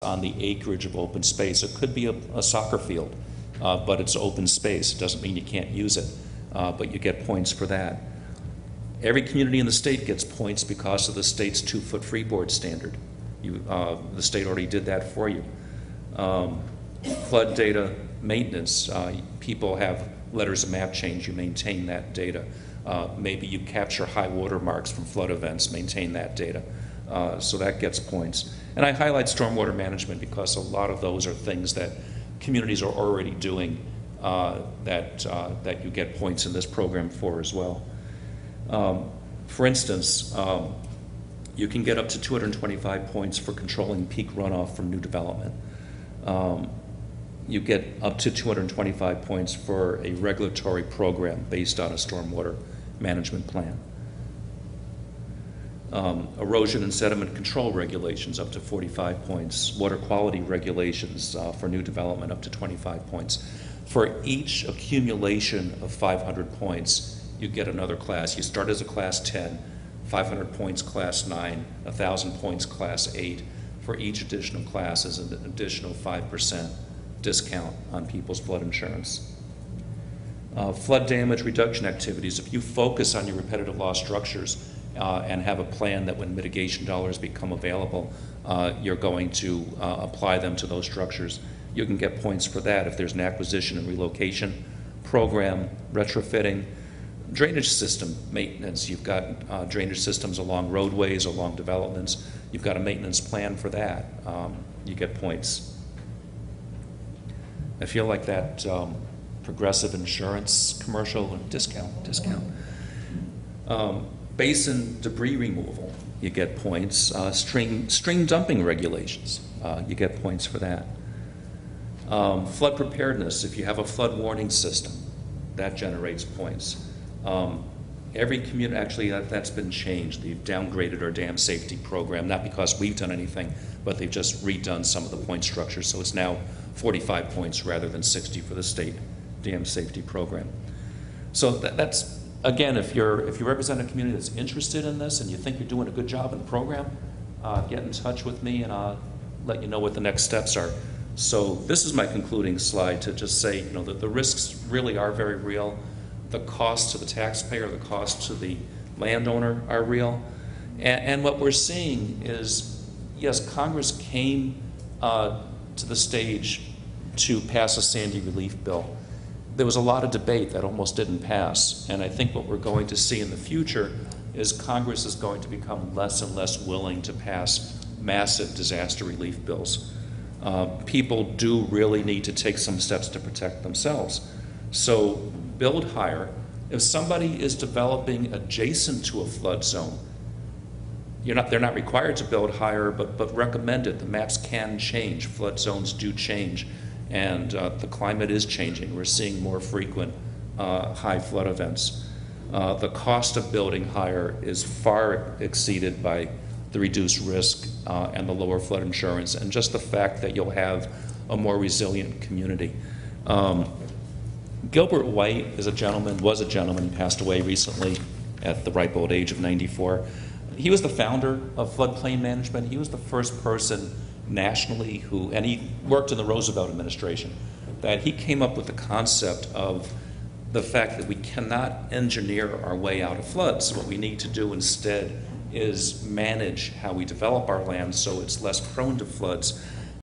on the acreage of open space. It could be a soccer field, but it's open space. It doesn't mean you can't use it, but you get points for that. Every community in the state gets points because of the state's 2-foot freeboard standard. The state already did that for you. Flood data maintenance, people have letters of map change, you maintain that data. Maybe you capture high water marks from flood events, maintain that data. So that gets points. And I highlight stormwater management because a lot of those are things that communities are already doing that you get points in this program for as well. For instance, you can get up to 225 points for controlling peak runoff from new development. You get up to 225 points for a regulatory program based on a stormwater management plan. Erosion and sediment control regulations up to 45 points. Water quality regulations for new development up to 25 points. For each accumulation of 500 points, you get another class. You start as a class 10, 500 points class 9, 1,000 points class 8. For each additional class is an additional 5% discount on people's flood insurance. Flood damage reduction activities. If you focus on your repetitive loss structures and have a plan that when mitigation dollars become available, you're going to apply them to those structures, you can get points for that. If there's an acquisition and relocation program, retrofitting, drainage system maintenance, you've got drainage systems along roadways, along developments, you've got a maintenance plan for that, you get points. I feel like that progressive insurance commercial and discount. Basin debris removal, you get points. Stream dumping regulations, you get points for that. Flood preparedness, if you have a flood warning system, that generates points. Every community, actually that's been changed. They've downgraded our dam safety program, not because we've done anything, but they've just redone some of the point structures, so it's now 45 points rather than 60 for the state dam safety program. So that's, again, if you represent a community that's interested in this and you think you're doing a good job in the program, get in touch with me and I'll let you know what the next steps are. So this is my concluding slide to just say, you know, that the risks really are very real. The cost to the taxpayer, the cost to the landowner are real. And what we're seeing is, yes, Congress came to the stage to pass a Sandy relief bill. There was a lot of debate that almost didn't pass. And I think what we're going to see in the future is Congress is going to become less and less willing to pass massive disaster relief bills. People do really need to take some steps to protect themselves. So build higher. If somebody is developing adjacent to a flood zone, they're not required to build higher, but recommended. The maps can change. Flood zones do change. And the climate is changing. We're seeing more frequent high flood events. The cost of building higher is far exceeded by the reduced risk and the lower flood insurance, and just the fact that you'll have a more resilient community. Gilbert White was a gentleman, he passed away recently at the ripe old age of 94. He was the founder of floodplain management. He was the first person nationally and he worked in the Roosevelt administration, that he came up with the concept of the fact that we cannot engineer our way out of floods. What we need to do instead is manage how we develop our land so it's less prone to floods